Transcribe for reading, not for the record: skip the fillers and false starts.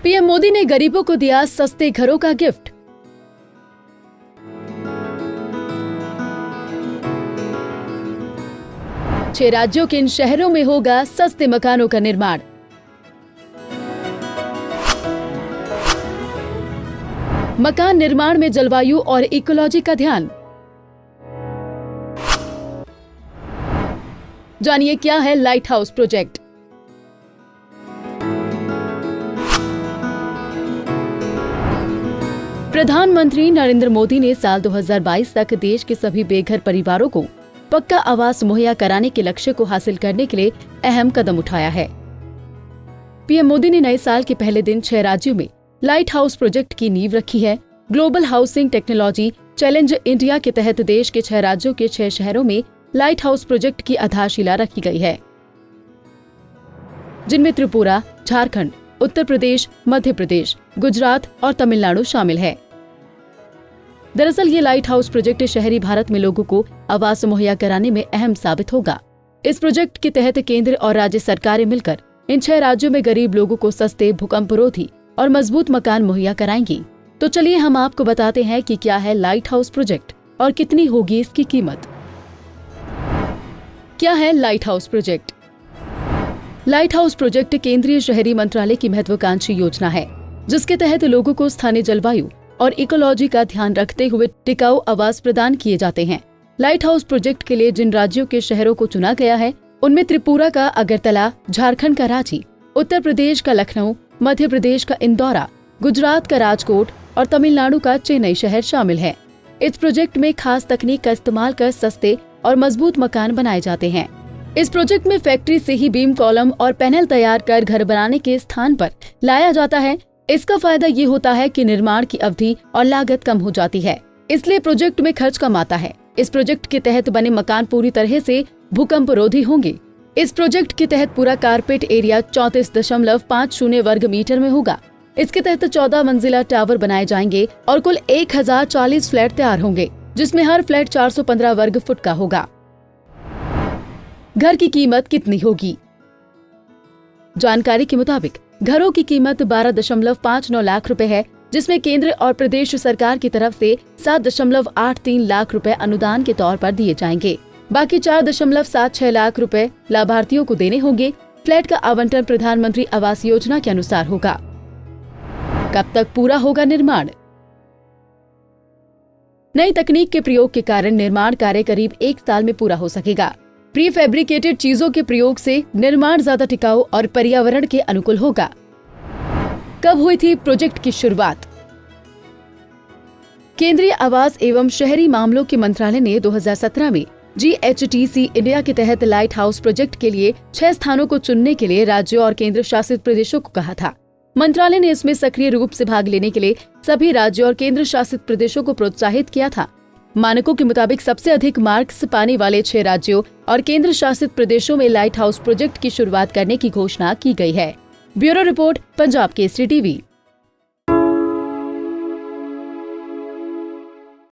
PM Modi ने गरीबों को दिया सस्ते घरों का गिफ्ट। छह राज्यों के इन शहरों में होगा सस्ते मकानों का निर्माण। मकान निर्माण में जलवायु और इकोलॉजी का ध्यान। जानिए क्या है लाइट हाउस प्रोजेक्ट। प्रधानमंत्री नरेंद्र मोदी ने साल 2022 तक देश के सभी बेघर परिवारों को पक्का आवास मुहैया कराने के लक्ष्य को हासिल करने के लिए अहम कदम उठाया है। पीएम मोदी ने नए साल के पहले दिन 6 राज्यों में लाइट हाउस प्रोजेक्ट की नींव रखी है। Global housing technology challenge India के तहत देश के 6 राज्यों के 6 शहरों में लाइट हाउस प्रोजेक्ट की आधारशिला रखी गई है, जिनमें त्रिपुरा, झारखंड, उत्तर प्रदेश, मध्य प्रदेश, गुजरात और तमिलनाडु शामिल है। दरअसल ये लाइट हाउस प्रोजेक्ट शहरी भारत में लोगों को आवास मुहैया कराने में अहम साबित होगा। इस प्रोजेक्ट के तहत केंद्र और राज्य सरकारें मिलकर इन 6 राज्यों में गरीब लोगों को सस्ते, भूकंपरोधी और मजबूत मकान मुहैया कराएंगी। तो चलिए हम आपको बताते हैं कि क्या है लाइट हाउस प्रोजेक्ट और कितनी होगी इसकी कीमत। क्या है light house project? Light house project केंद्रीय शहरी मंत्रालय की महत्वाकांक्षी योजना है, जिसके तहत लोगों को स्थानीय जलवायु और इकोलॉजी का ध्यान रखते हुए टिकाऊ आवास प्रदान किए जाते हैं। लाइट हाउस प्रोजेक्ट के लिए जिन राज्यों के शहरों को चुना गया है, उनमें त्रिपुरा का अगरतला, झारखंड का रांची, उत्तर प्रदेश का लखनऊ, मध्य प्रदेश का इंदौरा, गुजरात का राजकोट और तमिलनाडु का चेन्नई शहर शामिल है। इस प्रोजेक्ट में खास तकनीक का इस्तेमाल कर सस्ते और मजबूत मकान बनाए जाते हैं। इस प्रोजेक्ट में फैक्ट्री से ही बीम, कॉलम और पैनल तैयार कर घर बनाने के स्थान पर लाया जाता है। इसका फायदा ये होता है कि निर्माण की अवधि और लागत कम हो जाती है, इसलिए प्रोजेक्ट में खर्च कम आता है। इस प्रोजेक्ट के तहत बने मकान पूरी तरह से भूकंपरोधी होंगे। इस प्रोजेक्ट के तहत पूरा कारपेट एरिया 34.50 वर्ग मीटर में होगा। इसके तहत 14 मंजिला टावर बनाए जाएंगे और कुल 1040 फ्लैट तैयार होंगे, जिसमें हर फ्लैट 415 वर्ग फुट का होगा। घर की कीमत कितनी होगी? जानकारी के मुताबिक घरों की कीमत 12.59 लाख रुपए है, जिसमें केंद्र और प्रदेश सरकार की तरफ से 7.83 लाख रुपए अनुदान के तौर पर दिए जाएंगे। बाकी 4.76 लाख रुपए लाभार्थियों को देने होंगे। फ्लैट का आवंटन प्रधानमंत्री आवास योजना के अनुसार होगा। कब तक पूरा होगा निर्माण? नई तकनीक के प्रयोग के कारण निर्माण कार्य करीब 1 साल में पूरा हो सकेगा। प्री फैब्रिकेटेड चीजों के प्रयोग से निर्माण ज्यादा टिकाऊ और पर्यावरण के अनुकूल होगा। कब हुई थी प्रोजेक्ट की शुरुआत? केंद्रीय आवास एवं शहरी मामलों के मंत्रालय ने 2017 में GHTC इंडिया के तहत लाइट हाउस प्रोजेक्ट के लिए 6 स्थानों को चुनने के लिए राज्यों और केंद्र शासित प्रदेशों को कहा था। मंत्रालय ने इसमें सक्रिय रूप से भाग लेने के लिए सभी राज्यों और केंद्र शासित प्रदेशों को प्रोत्साहित किया था। मानकों के मुताबिक सबसे अधिक मार्क्स पाने वाले 6 राज्यों और केंद्र शासित प्रदेशों में लाइट हाउस प्रोजेक्ट की शुरुआत करने की घोषणा की गई है। Bureau report, Punjab Kesari TV.